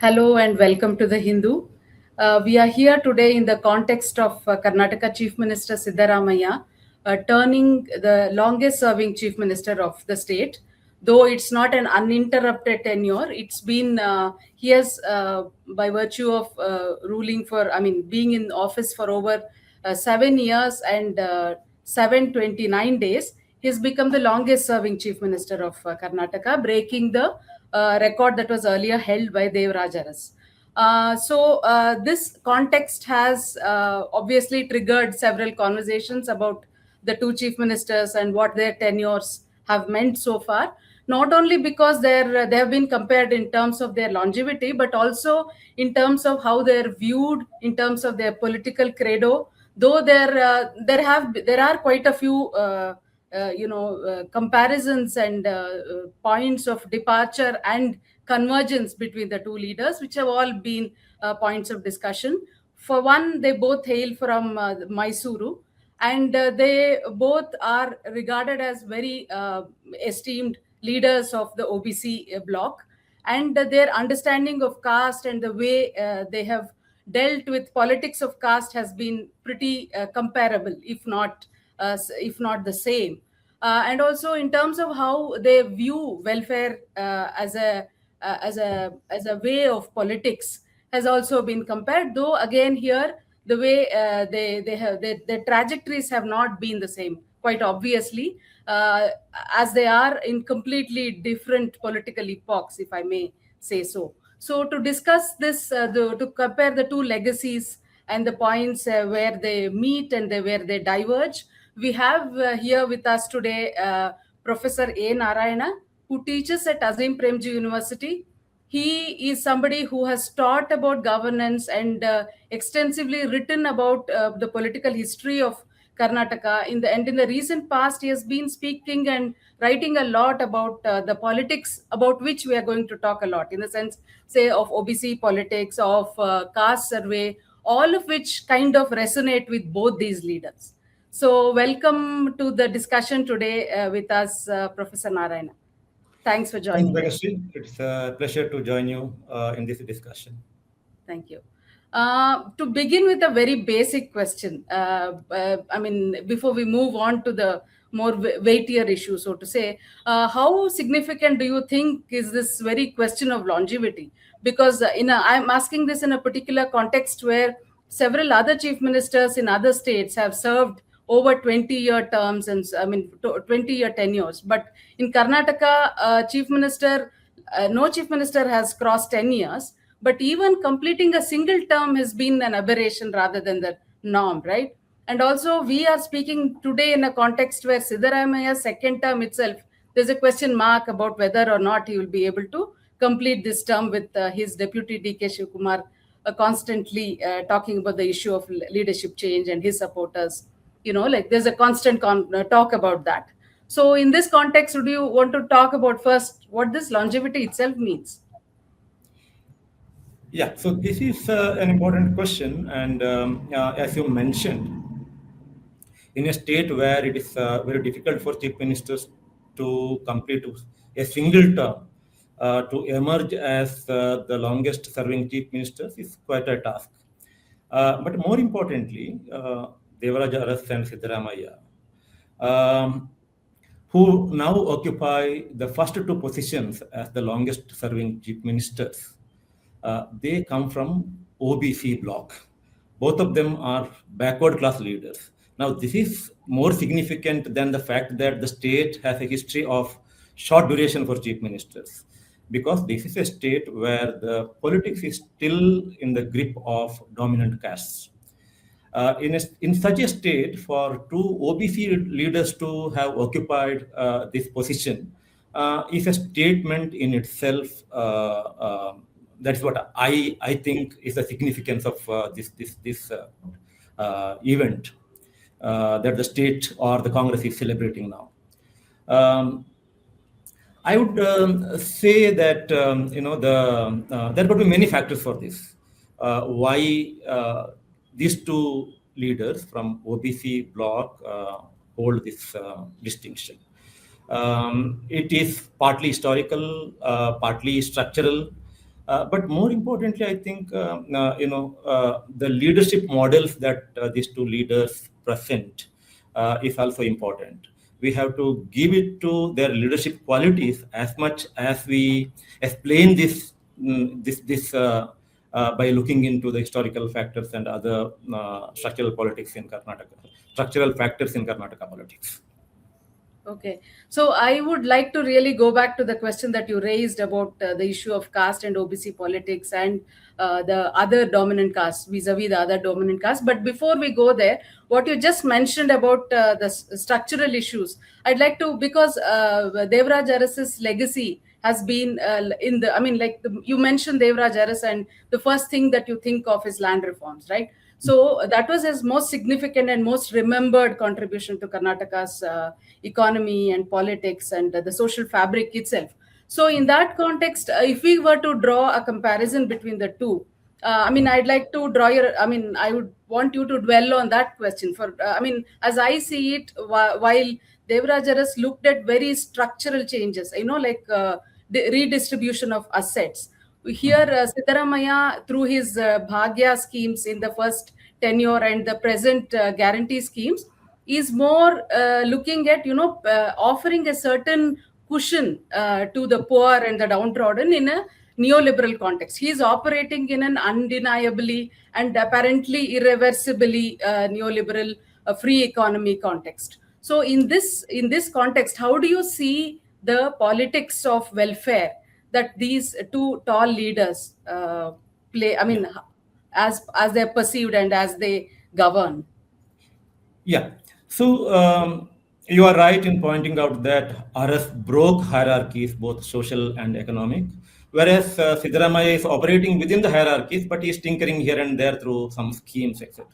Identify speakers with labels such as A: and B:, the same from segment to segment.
A: Hello and welcome to the Hindu. We are here today in the context of Karnataka Chief Minister Siddaramaiah turning the longest serving Chief Minister of the state. Though it's not an uninterrupted tenure, it's been, he has, by virtue of ruling for, being in office for over 7 years and 729 days, he's become the longest serving Chief Minister of Karnataka, breaking the record that was earlier held by Devaraj Urs. This context has obviously triggered several conversations about the two chief ministers and what their tenures have meant so far. Not only because they have been compared in terms of their longevity, but also in terms of how they're viewed in terms of their political credo. Though there are quite a few comparisons and points of departure and convergence between the two leaders, which have all been points of discussion. For one, they both hail from Mysuru, and they both are regarded as very esteemed leaders of the OBC bloc, and their understanding of caste and the way they have dealt with politics of caste has been pretty comparable, if not the same. And also in terms of how they view welfare as a way of politics has also been compared. Though again here the way they have their trajectories have not been the same, quite obviously, as they are in completely different political epochs, if I may say so. So to discuss this, to compare the two legacies and the points where they meet and where they diverge, we have here with us today Professor A. Narayana, who teaches at Azim Premji University. He is somebody who has taught about governance and extensively written about the political history of Karnataka. In the recent past, he has been speaking and writing a lot about the politics about which we are going to talk a lot, in the sense, say, of OBC politics, of caste survey, all of which kind of resonate with both these leaders. So welcome to the discussion today with us, Professor Narayana. Thanks for
B: Thanks,
A: joining.
B: Bageshree. It's a pleasure to join you in this discussion.
A: Thank you. To begin with a very basic question, before we move on to the more weightier issue, so to say, how significant do you think is this very question of longevity? Because I'm asking this in a particular context where several other chief ministers in other states have served over 20-year terms and 20-year tenures. But in Karnataka, no chief minister has crossed 10 years. But even completing a single term has been an aberration rather than the norm, right? And also, we are speaking today in a context where Siddaramaiah's second term itself, there's a question mark about whether or not he will be able to complete this term, with his deputy D.K. Shivkumar constantly talking about the issue of leadership change and his supporters. There's a constant talk about that. So in this context, would you want to talk about first what this longevity itself means?
B: Yeah, so this is an important question. And as you mentioned, in a state where it is very difficult for chief ministers to complete a single term, to emerge as the longest serving chief ministers is quite a task. But more importantly, Devaraj Urs and Siddaramaiah, who now occupy the first two positions as the longest serving chief ministers, they come from OBC bloc. Both of them are backward class leaders. Now, this is more significant than the fact that the state has a history of short duration for chief ministers, because this is a state where the politics is still in the grip of dominant castes. In such a state, for two OBC leaders to have occupied this position is a statement in itself. That's what I think is the significance of this event that the state or the Congress is celebrating now. I would say that there could be many factors for this. Why these two leaders from OBC bloc hold this distinction? It is partly historical, partly structural. But more importantly, I think the leadership models that these two leaders present is also important. We have to give it to their leadership qualities as much as we explain this by looking into the historical factors and other structural factors in Karnataka politics.
A: Okay. So I would like to really go back to the question that you raised about the issue of caste and OBC politics and the other dominant caste vis-a-vis the other dominant caste. But before we go there, what you just mentioned about the structural issues, I'd like to, because Devaraj Urus's legacy has been in the, I mean, like you mentioned Devaraj Urs, and the first thing that you think of is land reforms, right? So that was his most significant and most remembered contribution to Karnataka's economy and politics and the social fabric itself. So, in that context, if we were to draw a comparison between the two, I mean, I'd like to draw your, I mean, I would want you to dwell on that question. For, I mean, as I see it, while Devaraj Urs looked at very structural changes, like redistribution of assets. Here, Siddaramaiah, through his Bhagya schemes in the first tenure and the present guarantee schemes, is more looking at offering a certain cushion to the poor and the downtrodden in a neoliberal context. He is operating in an undeniably and apparently irreversibly neoliberal free economy context. So in this context, how do you see the politics of welfare that these two tall leaders play? I mean, as they're perceived and as they govern.
B: Yeah. So you are right in pointing out that RS broke hierarchies, both social and economic, whereas Siddaramaiah is operating within the hierarchies, but he is tinkering here and there through some schemes, etc.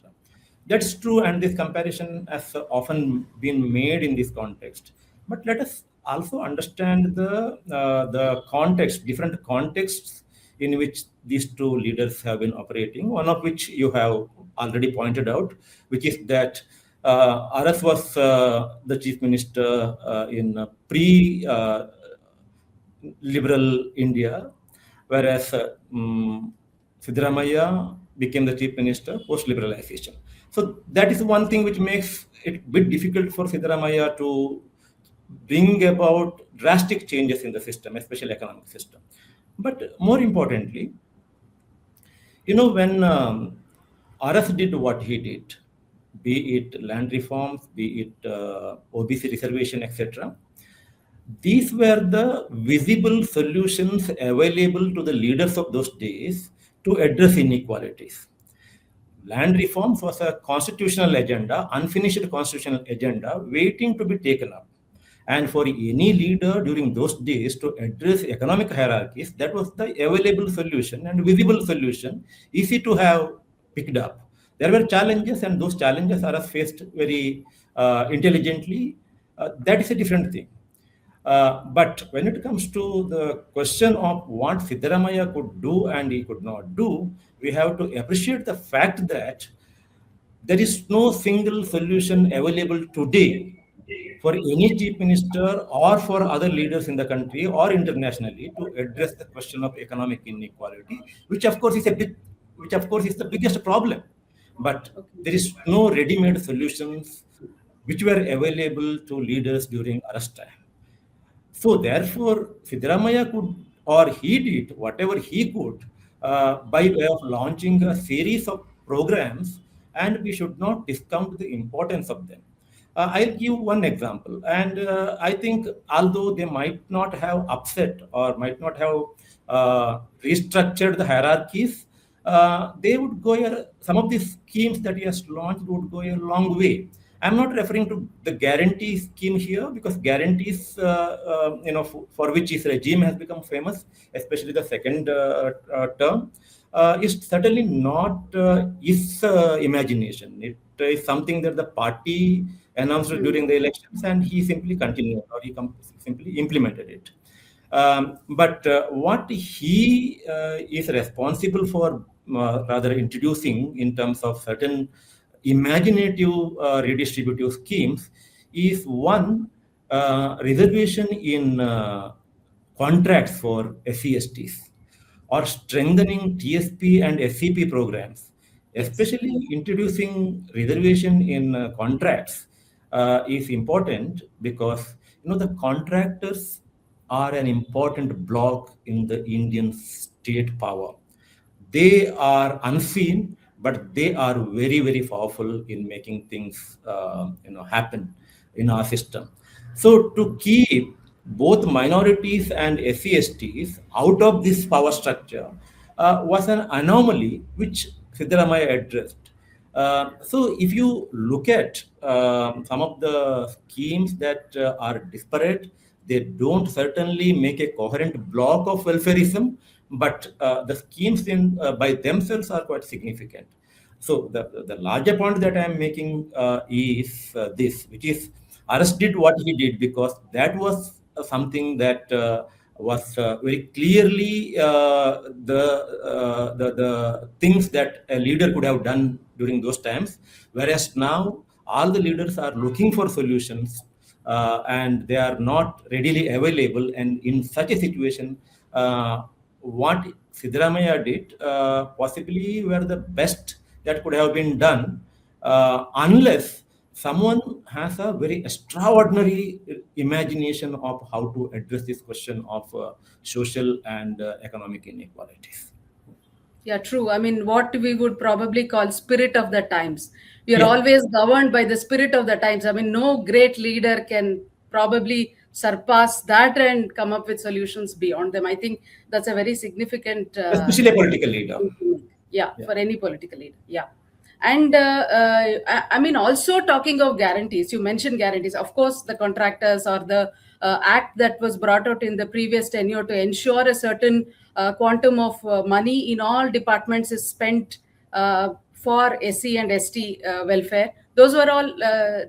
B: That's true, and this comparison has often been made in this context. But let us also understand the context, different contexts in which these two leaders have been operating. One of which you have already pointed out, which is that RS was the chief minister in pre-liberal India, whereas Siddaramaiah became the chief minister post-liberalization. So that is one thing which makes it a bit difficult for Siddaramaiah to bring about drastic changes in the system, especially economic system. But more importantly, when RS did what he did, be it land reforms, be it OBC reservation, etc., these were the visible solutions available to the leaders of those days to address inequalities. Land reforms was a constitutional agenda, unfinished constitutional agenda, waiting to be taken up. And for any leader during those days to address economic hierarchies, that was the available solution and visible solution, easy to have picked up. There were challenges, and those challenges are faced very intelligently. That is a different thing. But when it comes to the question of what Siddaramaiah could do and he could not do, we have to appreciate the fact that there is no single solution available today for any chief minister or for other leaders in the country or internationally to address the question of economic inequality, which of course is the biggest problem. But there is no ready-made solutions which were available to leaders during arrest time. So therefore, Siddaramaiah could, or he did whatever he could by way of launching a series of programs, and we should not discount the importance of them. I'll give one example, and I think although they might not have upset or might not have restructured the hierarchies, they would go. Some of these schemes that he has launched would go a long way. I'm not referring to the guarantee scheme here, because guarantees, for which his regime has become famous, especially the second term, is certainly not his imagination. It is something that the party announced during the elections, and he simply continued, or he simply implemented it. But what he is responsible for rather introducing in terms of certain imaginative redistributive schemes is one, reservation in contracts for SC/STs. or strengthening TSP and SCP programs,
A: Yes.
B: especially introducing reservation in contracts is important because the contractors are an important block in the Indian state power. They are unseen, but they are very, very powerful in making things happen in our system. So to keep both minorities and SC/STs out of this power structure was an anomaly which Siddaramaiah addressed. So if you look at some of the schemes that are disparate, they don't certainly make a coherent block of welfareism, but the schemes by themselves are quite significant. So the larger point that I am making is this, which is Aras did what he did because that was something that was very clearly the things that a leader could have done during those times, whereas now all the leaders are looking for solutions and they are not readily available. And in such a situation, what Siddaramaiah did possibly were the best that could have been done, unless someone has a very extraordinary imagination of how to address this question of social and economic inequalities.
A: Yeah, true. I mean, what we would probably call spirit of the times. We are
B: Yeah.
A: always governed by the spirit of the times. I mean, no great leader can probably surpass that and come up with solutions beyond them. I think that's a very significant
B: Especially a political leader.
A: thing to make. Yeah,
B: Yeah.
A: for any political leader. Yeah. And I mean, also talking of guarantees, you mentioned guarantees. Of course, the contractors or the act that was brought out in the previous tenure to ensure a certain quantum of money in all departments is spent for SC and ST welfare. Those were all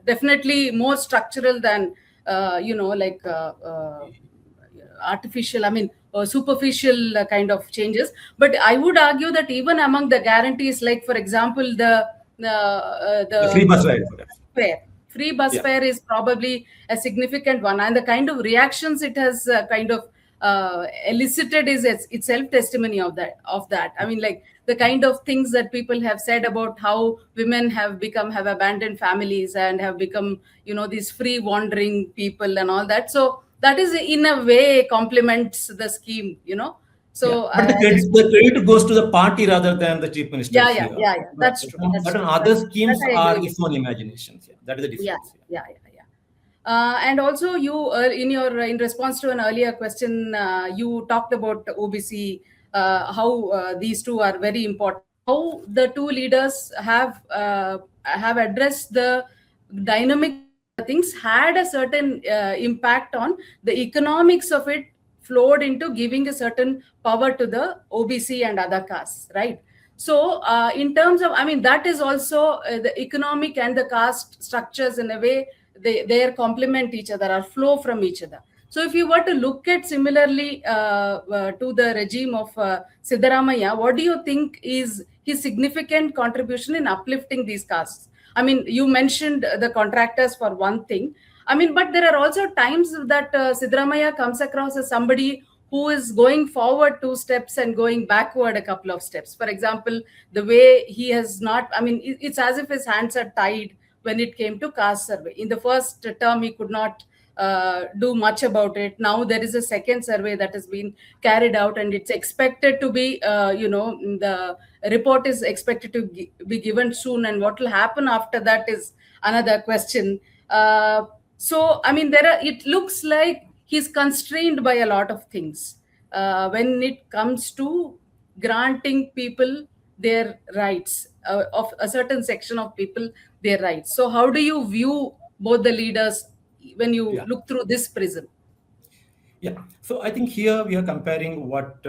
A: definitely more structural than, like artificial, I mean, superficial kind of changes. But I would argue that even among the guarantees, like for example,
B: The free bus
A: the
B: ride, perhaps.
A: fare, free bus
B: Yeah.
A: fare is probably a significant one, and the kind of reactions it has kind of elicited is itself testimony of that. I mean, like the kind of things that people have said about how women have abandoned families and have become, these free wandering people and all that. So that is in a way complements the scheme.
B: Yeah,
A: So
B: but the
A: I just,
B: credit goes to the party rather than the chief minister
A: yeah, yeah,
B: here.
A: yeah, yeah. That's true. That's
B: Certain
A: true.
B: other
A: That
B: schemes
A: I
B: are
A: agree with.
B: its own imaginations. Yeah, that is the
A: Yeah,
B: difference. Yeah.
A: yeah, yeah, yeah. And also, you in response to an earlier question, you talked about OBC, how these two are very important. How the two leaders have addressed the dynamics of the things had a certain impact on the economics of it, flowed into giving a certain power to the OBC and other castes, right? So, in terms of, I mean, that is also the economic and the caste structures in a way they complement each other or flow from each other. So, if you were to look at similarly to the regime of Siddaramaiah, what do you think is his significant contribution in uplifting these castes? I mean, you mentioned the contractors for one thing. I mean, but there are also times that Siddaramaiah comes across as somebody who is going forward 2 steps and going backward a couple of steps. For example, the way he has not, I mean, it's as if his hands are tied when it came to caste survey. In the first term, he could not do much about it. Now there is a second survey that has been carried out, and it's expected to be, the report is expected to be given soon. And what will happen after that is another question. So, I mean, it looks like he's constrained by a lot of things when it comes to granting people their rights, of a certain section of people their rights. So how do you view both the leaders when you
B: Yeah.
A: look through this prism?
B: Yeah. So I think here we are comparing what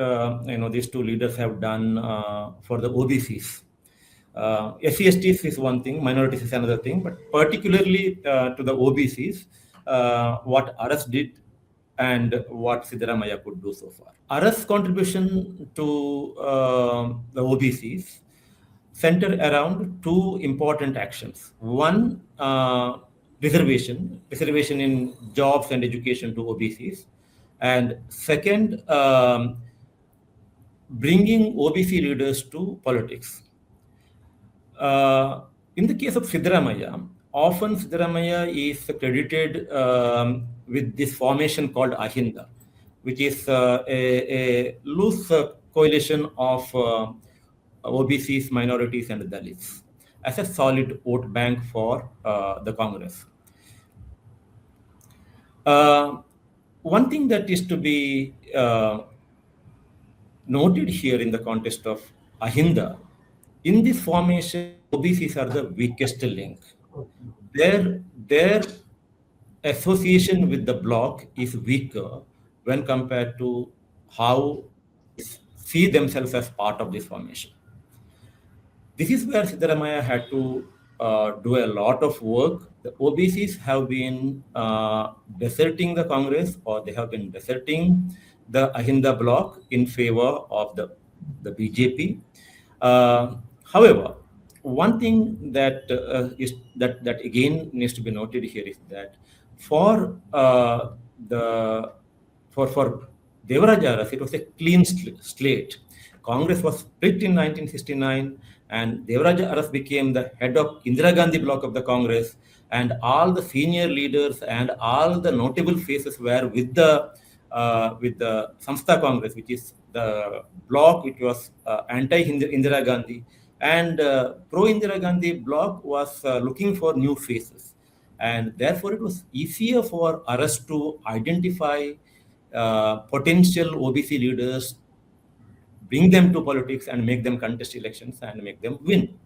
B: these two leaders have done for the OBCs. SC/STs is one thing, minorities is another thing, but particularly to the OBCs, what Aras did and what Siddaramaiah could do so far. Aras' contribution to the OBCs center around two important actions. One, reservation in jobs and education to OBCs, and second, bringing OBC leaders to politics. In the case of Siddaramaiah, often Siddaramaiah is credited with this formation called AHINDA, which is a loose coalition of OBCs, minorities, and Dalits as a solid vote bank for the Congress. One thing that is to be noted here in the context of AHINDA, in this formation, OBCs are the weakest link. Their association with the bloc is weaker when compared to how see themselves as part of this formation. This is where Siddaramaiah had to do a lot of work. The OBCs have been deserting the Congress, or they have been deserting the AHINDA bloc in favor of the BJP. However, one thing that that again needs to be noted here is that for Devaraj Urs, it was a clean slate. Congress was split in 1969, and Devaraj Urs became the head of Indira Gandhi bloc of the Congress, and all the senior leaders and all the notable faces were with the Samstha Congress, which is the bloc which was anti-Indira Gandhi, and pro-Indira Gandhi bloc was looking for new faces. And therefore, it was easier for Urs to identify potential OBC leaders, bring them to politics, and make them contest elections and make them win.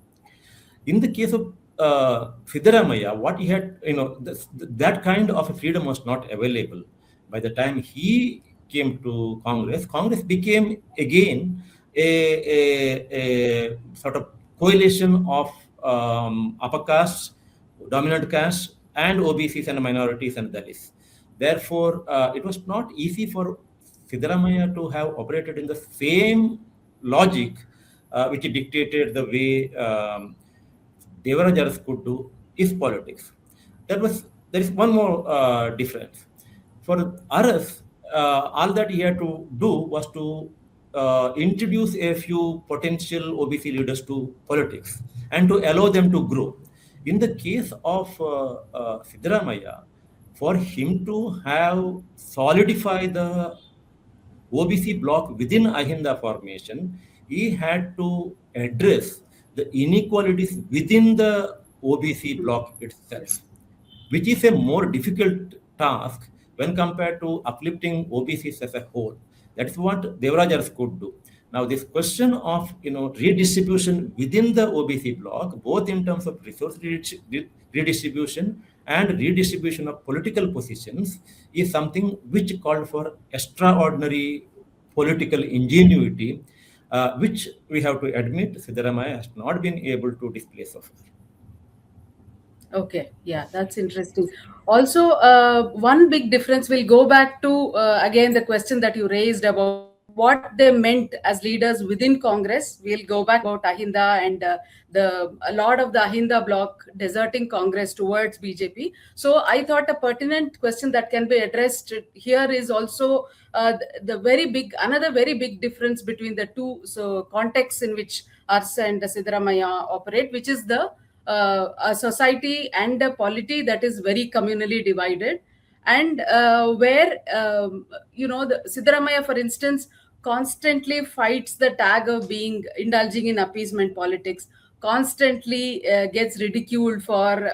B: In the case of Siddaramaiah, what he had, that kind of a freedom was not available. By the time he came to Congress, Congress became again a sort of coalition of upper caste, dominant caste, and OBCs and minorities and Dalits. Therefore, it was not easy for Siddaramaiah to have operated in the same logic which dictated the way Devaraj Urs could do his politics. There is one more difference. For Urs, all that he had to do was to introduce a few potential OBC leaders to politics and to allow them to grow. In the case of Siddaramaiah, for him to have solidified the OBC bloc within AHINDA formation, he had to address the inequalities within the OBC bloc itself, which is a more difficult task when compared to uplifting OBCs as a whole. That is what Devaraj Urs could do. Now, this question of redistribution within the OBC bloc, both in terms of resource redistribution and redistribution of political positions, is something which called for extraordinary political ingenuity, which we have to admit Siddaramaiah has not been able to display so far.
A: Okay, yeah, that's interesting. Also, one big difference, will go back to again the question that you raised about what they meant as leaders within Congress. We'll go back about AHINDA and a lot of the AHINDA bloc deserting Congress towards BJP. So I thought a pertinent question that can be addressed here is also another very big difference between the two contexts in which Urs and Siddaramaiah operate, which is a society and a polity that is very communally divided, and where the Siddaramaiah, for instance, constantly fights the tag of being indulging in appeasement politics, constantly gets ridiculed for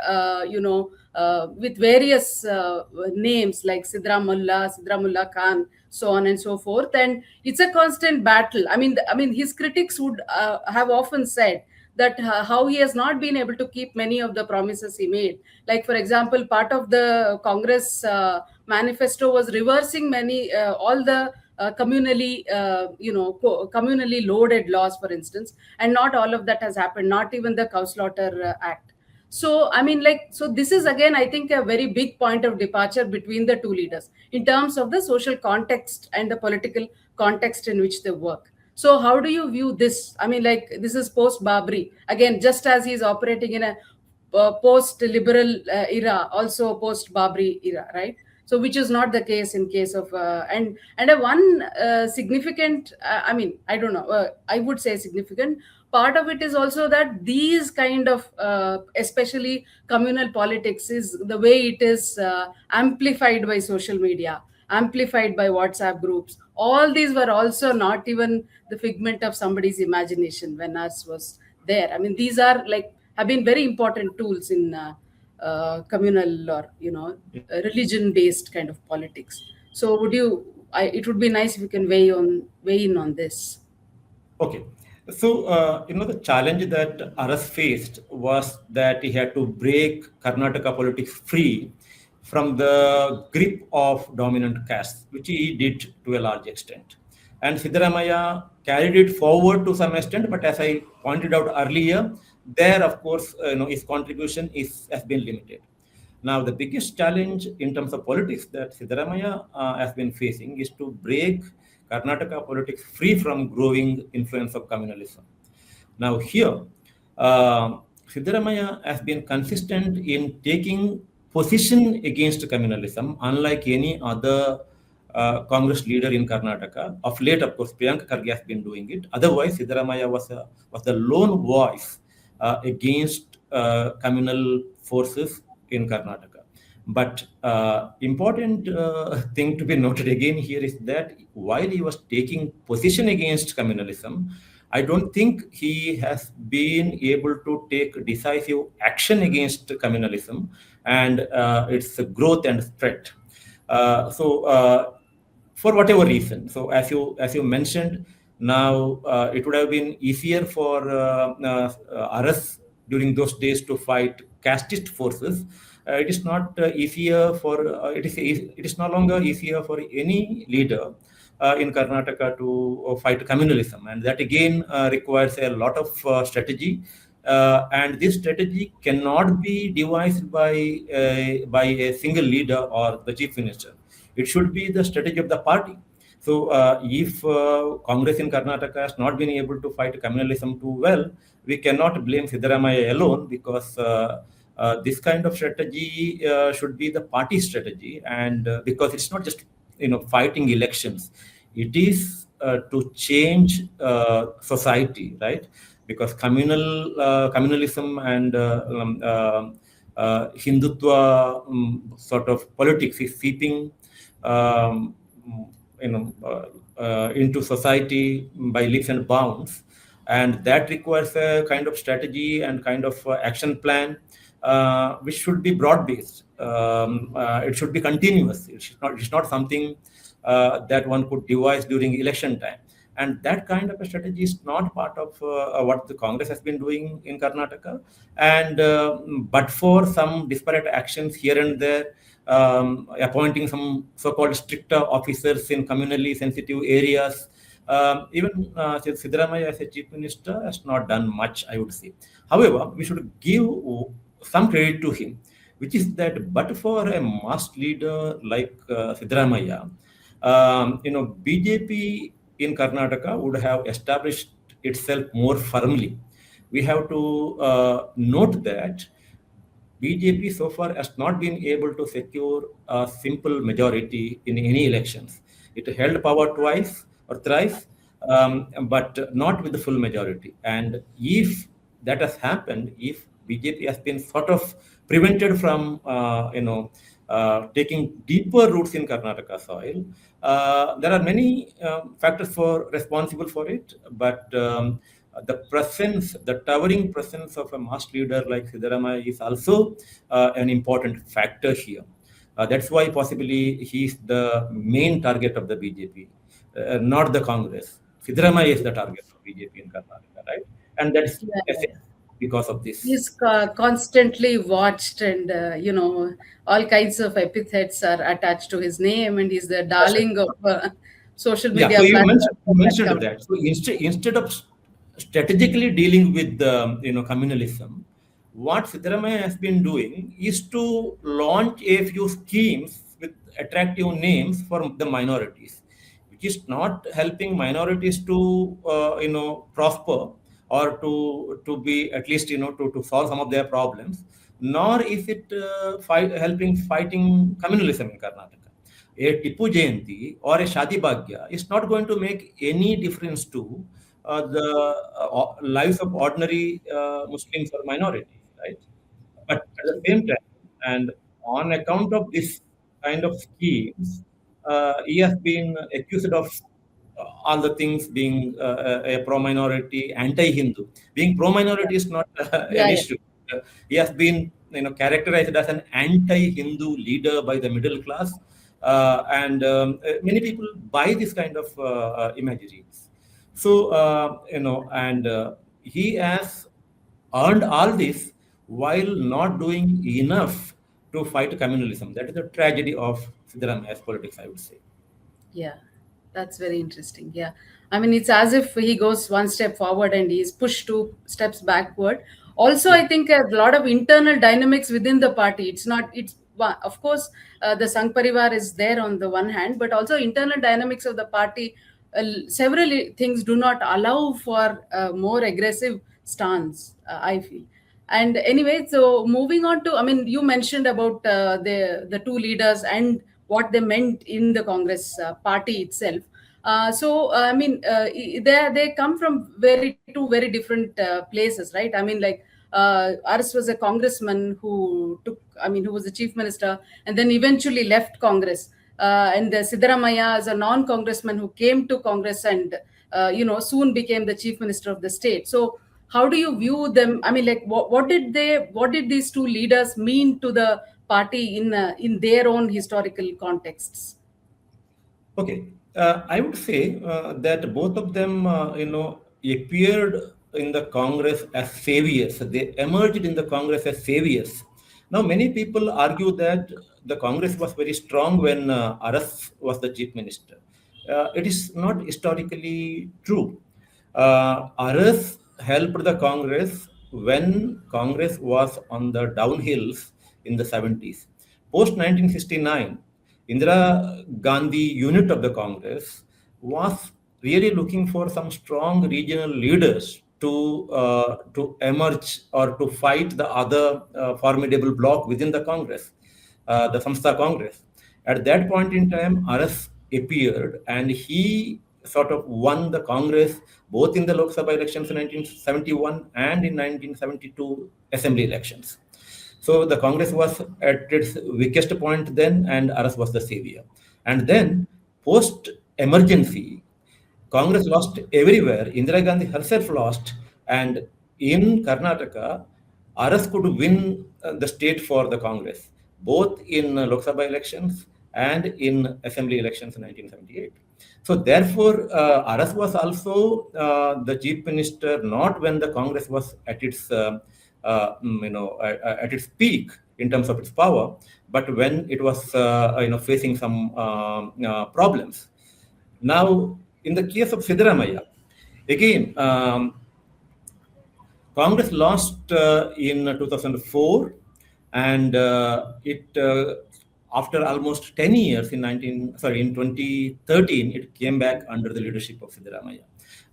A: with various names like Sidramullah Khan, so on and so forth, and it's a constant battle. I mean his critics would have often said that how he has not been able to keep many of the promises he made. Like, for example, part of the Congress manifesto was reversing all the communally loaded laws, for instance, and not all of that has happened, not even the cow slaughter act. So this is again, I think, a very big point of departure between the two leaders in terms of the social context and the political context in which they work. So how do you view this? I mean, this is post-Babri. Again, just as he's operating in a post-liberal era, also post-Babri era, right? So which is not the case in case of and a one significant I mean, I don't know, I would say significant part of it is also that these kind of especially communal politics is the way it is amplified by social media, amplified by WhatsApp groups. All these were also not even the figment of somebody's imagination when us was there. I mean, these are like have been very important tools in communal or religion based kind of politics. So would you it would be nice if you can weigh in on this.
B: Okay. So, the challenge that Aras faced was that he had to break Karnataka politics free from the grip of dominant castes, which he did to a large extent. And Siddaramaiah carried it forward to some extent, but as I pointed out earlier, there, of course, his contribution has been limited. Now, the biggest challenge in terms of politics that Siddaramaiah has been facing is to break Karnataka politics free from growing influence of communalism. Now, here, Siddaramaiah has been consistent in taking position against communalism, unlike any other Congress leader in Karnataka. Of late, of course, Priyanka Kharge has been doing it. Otherwise, Siddaramaiah was the lone voice against communal forces in Karnataka. But important thing to be noted again here is that while he was taking position against communalism, I don't think he has been able to take decisive action against communalism and its growth and spread. For whatever reason, so as you mentioned, now it would have been easier for Aras during those days to fight casteist forces. It is not easier for it is no longer easier for any leader in Karnataka to fight communalism, and that again requires a lot of strategy. And this strategy cannot be devised by a single leader or the chief minister. It should be the strategy of the party. So if Congress in Karnataka has not been able to fight communalism too well, we cannot blame Siddaramaiah alone, because this kind of strategy should be the party strategy, and because it's not just fighting elections, it is to change society, right? Because communalism and Hindutva sort of politics is seeping into society by leaps and bounds, and that requires a kind of strategy and kind of action plan which should be broad based. It should be continuous. It's not something that one could devise during election time. And that kind of a strategy is not part of what the Congress has been doing in Karnataka. And but for some disparate actions here and there, appointing some so-called stricter officers in communally sensitive areas, even Siddaramaiah as a chief minister has not done much, I would say. However, we should give some credit to him, which is that but for a mass leader like Siddaramaiah, BJP in Karnataka would have established itself more firmly. We have to note that BJP so far has not been able to secure a simple majority in any elections. It held power twice or thrice, but not with the full majority. And if that has happened, if BJP has been sort of prevented from, taking deeper roots in Karnataka soil, there are many factors responsible for it, but the towering presence of a mass leader like Siddaramaiah is also an important factor here. That's why possibly he's the main target of the BJP, not the Congress. Siddaramaiah is the target of BJP in Karnataka, right? And that's
A: Yeah.
B: because of this.
A: He's constantly watched, and all kinds of epithets are attached to his name, and he's the darling of social
B: Yeah,
A: media
B: so you
A: platforms.
B: mentioned that. So instead of strategically dealing with communalism, what Siddaramaiah has been doing is to launch a few schemes with attractive names for the minorities, which is not helping minorities to prosper or to be at least to solve some of their problems. nor is it helping fighting communalism in Karnataka. A Tipu Jayanti or a Shadi Bhagya is not going to make any difference to the lives of ordinary Muslims or minorities, right? But at the same time, and on account of this kind of schemes, he has been accused of all the things being a pro-minority, anti-Hindu. Being pro-minority is not an
A: Yeah, yeah.
B: issue. He has been, characterized as an anti-Hindu leader by the middle class, and many people buy this kind of imageries. So, and he has earned all this while not doing enough to fight communalism. That is the tragedy of Siddaramaiah's politics, I would say.
A: Yeah, that's very interesting. Yeah. I mean, it's as if he goes one step forward and he's pushed two steps backward. Also,
B: Yeah.
A: I think a lot of internal dynamics within the party. It's not, of course, the Sangh Parivar is there on the one hand, but also internal dynamics of the party. Several things do not allow for a more aggressive stance, I feel. And anyway, so moving on to, I mean, you mentioned about the two leaders and what they meant in the Congress party itself. I mean, they come from two very different places, right? I mean, like Ars was a congressman who took, I mean, who was the chief minister and then eventually left Congress. And Siddaramaiah is a non-congressman who came to Congress and soon became the chief minister of the state. So how do you view them? I mean, like what did these two leaders mean to the party in their own historical contexts?
B: Okay, I would say that both of them, appeared in the Congress as saviors. They emerged in the Congress as saviors. Now, many people argue that the Congress was very strong when Aras was the chief minister. It is not historically true. Aras helped the Congress when Congress was on the downhills in the 70s. Post 1969, Indira Gandhi unit of the Congress was really looking for some strong regional leaders to emerge or to fight the other formidable bloc within the Congress, the Samstha Congress. At that point in time, RS appeared and he sort of won the Congress both in the Lok Sabha elections in 1971 and in 1972 assembly elections. So the Congress was at its weakest point then, and RS was the savior. And then, post emergency, Congress lost everywhere. Indira Gandhi herself lost, and in Karnataka, RS could win the state for the Congress, both in Lok Sabha elections and in assembly elections in 1978. So therefore, RS was also the chief minister not when the Congress was at its at its peak in terms of its power, but when it was facing some problems. Now, in the case of Siddaramaiah, again, Congress lost in 2004, and it after almost 10 years in 2013, it came back under the leadership of Siddaramaiah.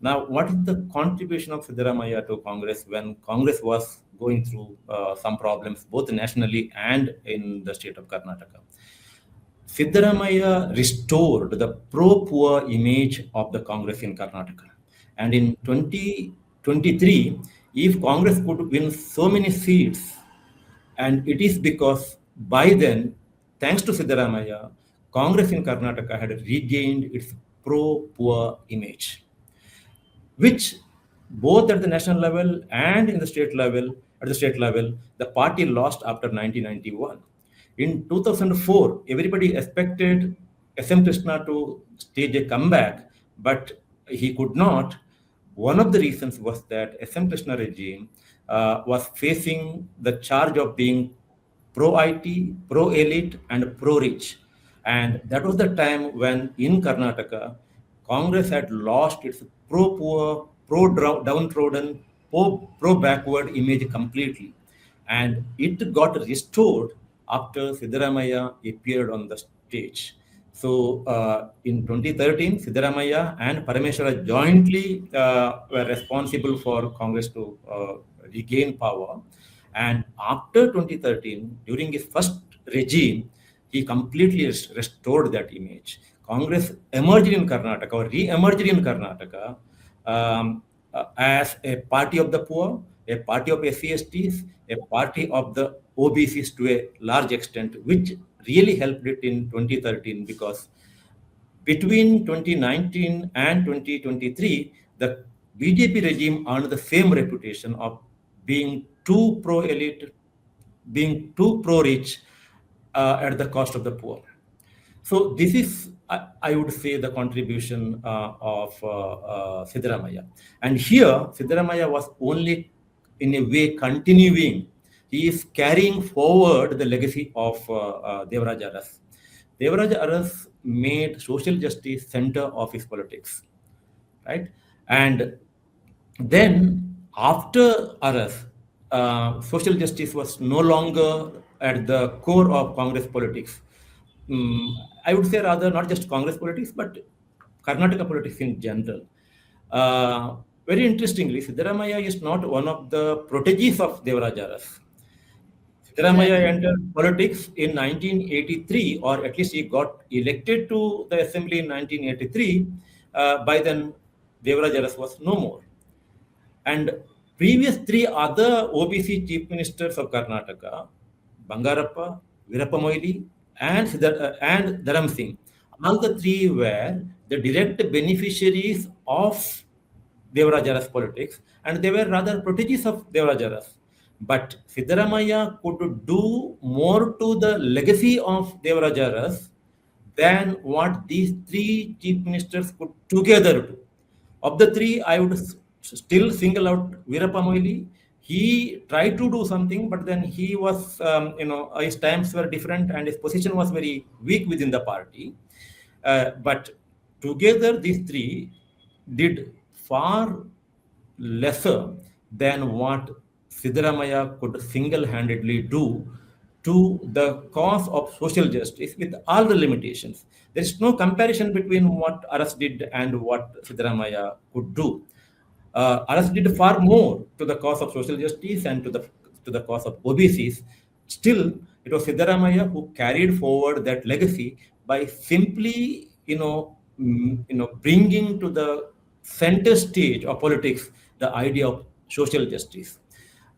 B: Now, what is the contribution of Siddaramaiah to Congress when Congress was going through some problems both nationally and in the state of Karnataka? Siddaramaiah restored the pro-poor image of the Congress in Karnataka. And in 2023, if Congress could win so many seats, and it is because by then, thanks to Siddaramaiah, Congress in Karnataka had regained its pro-poor image, which both at the national level and in the state level, the party lost after 1991. In 2004, everybody expected SM Krishna to stage a comeback, but he could not. One of the reasons was that SM Krishna regime was facing the charge of being pro-IT, pro-elite, and pro-rich. And that was the time when in Karnataka, Congress had lost its pro-poor, pro-downtrodden, pro-backward image completely. And it got restored after Siddaramaiah appeared on the stage. So in 2013, Siddaramaiah and Parameshwara jointly were responsible for Congress to regain power. And after 2013, during his first regime, he completely restored that image. Congress emerged in Karnataka or re-emerged in Karnataka as a party of the poor, a party of SC/STs, a party of the OBCs to a large extent, which really helped it in 2013 because between 2019 and 2023, the BJP regime earned the same reputation of being too pro-elite, being too pro-rich at the cost of the poor. So this is, I would say, the contribution of Siddaramaiah. And here, Siddaramaiah was only, in a way, continuing. He is carrying forward the legacy of Devaraj Urs. Devaraj Urs made social justice center of his politics, right? And then after Urs, social justice was no longer at the core of Congress politics. I would say rather not just Congress politics, but Karnataka politics in general. Very interestingly, Siddaramaiah is not one of the proteges of Devaraj Urs. Siddaramaiah entered politics in 1983, or at least he got elected to the assembly in 1983. By then, Devaraj Urs was no more. And previous three other OBC chief ministers of Karnataka, Bangarappa, Virappa Moily, and Dharam Singh, all the three were the direct beneficiaries of Devaraj Urs politics, and they were rather proteges of Devaraj Urs. But Siddaramaiah could do more to the legacy of Devaraj Urs than what these three chief ministers could together do. Of the three, I would still single out Virappa Moily. He tried to do something, but then he was, his times were different and his position was very weak within the party. But together, these three did far lesser than what Siddaramaiah could single-handedly do to the cause of social justice with all the limitations. There is no comparison between what Urs did and what Siddaramaiah could do. Urs did far more to the cause of social justice and to the cause of OBCs. Still, it was Siddaramaiah who carried forward that legacy by simply, bringing to the center stage of politics the idea of social justice.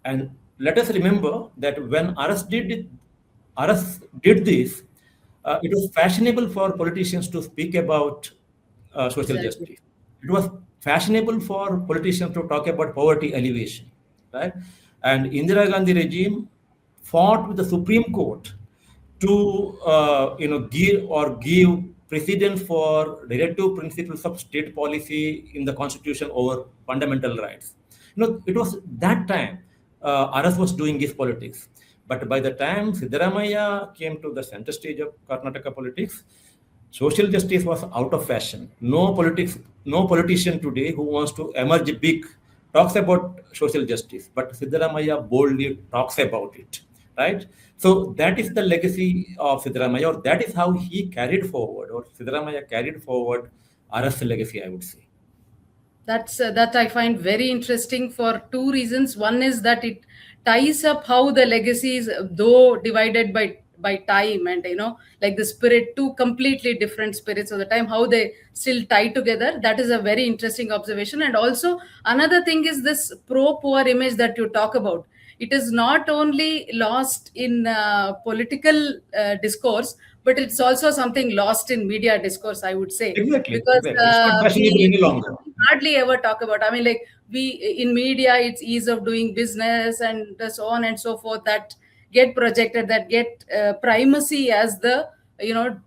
B: And let us remember that when Urs did this, it was fashionable for politicians to speak about social justice. It was fashionable for politicians to talk about poverty alleviation, right? And Indira Gandhi regime fought with the Supreme Court to give precedence for directive principles of state policy in the constitution over fundamental rights. It was that time Urs was doing his politics. But by the time Siddaramaiah came to the center stage of Karnataka politics, social justice was out of fashion. No politician today who wants to emerge big talks about social justice, but Siddaramaiah boldly talks about it, right? So that is the legacy of Siddaramaiah, or that is how he carried forward, or Siddaramaiah carried forward Urs' legacy, I would say.
A: That I find very interesting for two reasons. One is that it ties up how the legacies, though divided by time and like the spirit, two completely different spirits of the time, how they still tie together. That is a very interesting observation. And also another thing is this pro-poor image that you talk about. It is not only lost in political discourse, but it's also something lost in media discourse, I would say.
B: Exactly.
A: Because
B: It's not fashionable any longer.
A: hardly ever talk about. I mean, like in media, it's ease of doing business and so on and so forth that get projected, that get primacy as the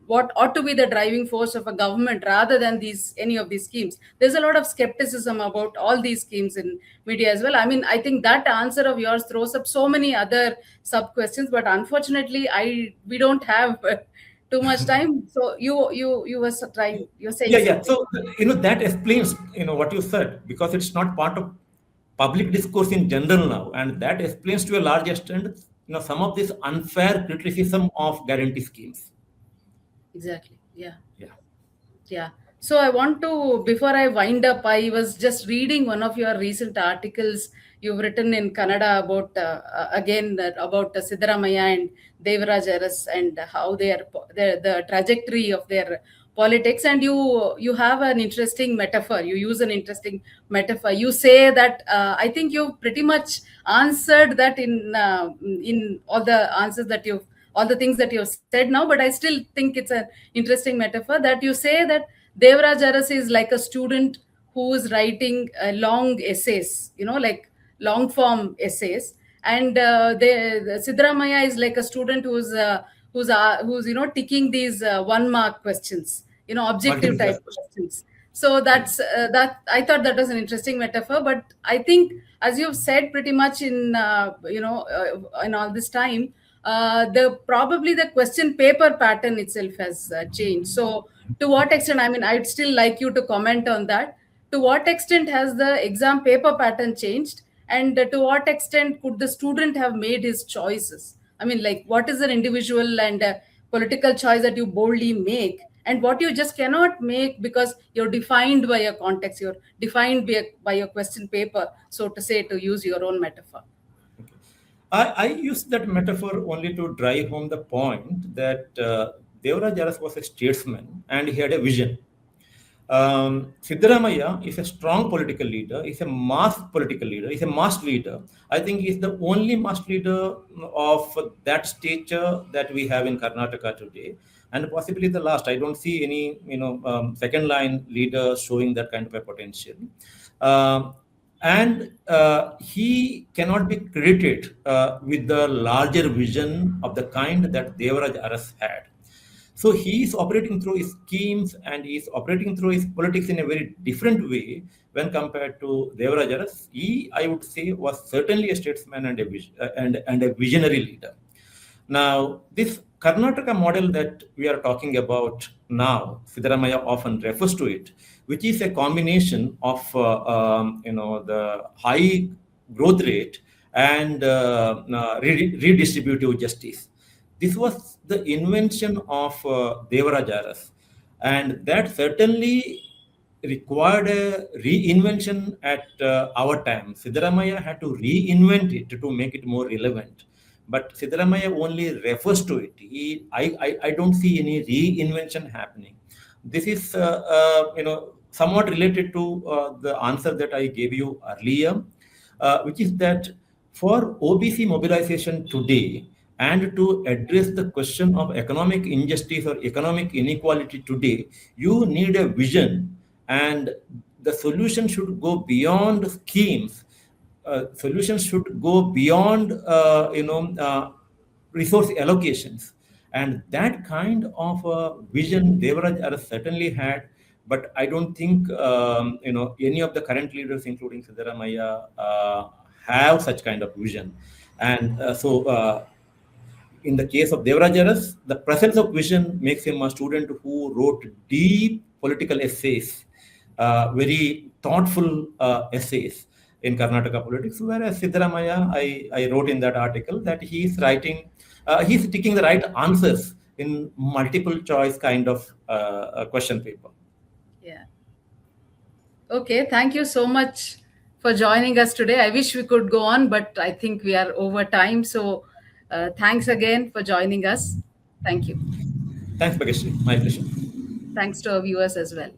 A: what ought to be the driving force of a government rather than any of these schemes. There's a lot of skepticism about all these schemes in media as well. I mean, I think that answer of yours throws up so many other sub questions, but unfortunately we don't have too much time. So you were trying, you're saying
B: yeah. So that explains what you said, because it's not part of public discourse in general now, and that explains to a large extent some of this unfair criticism of guarantee schemes.
A: Exactly. Yeah.
B: Yeah.
A: Yeah. So I want to, before I wind up, I was just reading one of your recent articles you've written in Kannada about, again, about Siddaramaiah and Devaraj Urs and how they are, the trajectory of their politics. And you have an interesting metaphor. You use an interesting metaphor. You say that, I think you've pretty much answered that in all the answers that you've, all the things that you've said now, but I still think it's an interesting metaphor that you say that Devaraj Urs is like a student who is writing long essays, like long form essays, and the Siddaramaiah is like a student who's ticking these 1 mark questions, objective
B: Multiple choice
A: type
B: question.
A: questions. So that I thought that was an interesting metaphor, but I think, as you've said pretty much in all this time, the probably the question paper pattern itself has changed. So to what extent, I mean, I'd still like you to comment on that. To what extent has the exam paper pattern changed, and to what extent could the student have made his choices? I mean, like, what is an individual and political choice that you boldly make, and what you just cannot make because you're defined by a context, you're defined by your question paper, so to say, to use your own metaphor.
B: Okay. I use that metaphor only to drive home the point that Devaraj Urs was a statesman and he had a vision. Siddaramaiah is a strong political leader, he's a mass political leader, he's a mass leader. I think he's the only mass leader of that stature that we have in Karnataka today, and possibly the last. I don't see any, second line leader showing that kind of a potential. And he cannot be credited with the larger vision of the kind that Devaraj Urs had. So he is operating through his schemes and he is operating through his politics in a very different way when compared to Devaraj Urs. He, I would say, was certainly a statesman and a visionary leader. Now, this Karnataka model that we are talking about now, Siddaramaiah often refers to it, which is a combination of the high growth rate and redistributive justice. This was the invention of Devaraj Urs, and that certainly required a reinvention at our time. Siddaramaiah had to reinvent it to make it more relevant. But Siddaramaiah only refers to it. I don't see any reinvention happening. This is somewhat related to the answer that I gave you earlier, which is that for OBC mobilization today and to address the question of economic injustice or economic inequality today, you need a vision, and the solution should go beyond schemes. Solutions should go beyond resource allocations, and that kind of vision Devaraj Urs certainly had. But I don't think any of the current leaders, including Siddaramaiah, have such kind of vision. And in the case of Devaraj Urs, the presence of vision makes him a student who wrote deep political essays, very thoughtful essays in Karnataka politics. Whereas Siddaramaiah, I wrote in that article that he's taking the right answers in multiple choice kind of question paper.
A: Yeah. Okay, thank you so much for joining us today. I wish we could go on, but I think we are over time. So thanks again for joining us. Thank you.
B: Thanks, Bageshree. My pleasure.
A: Thanks to our viewers as well.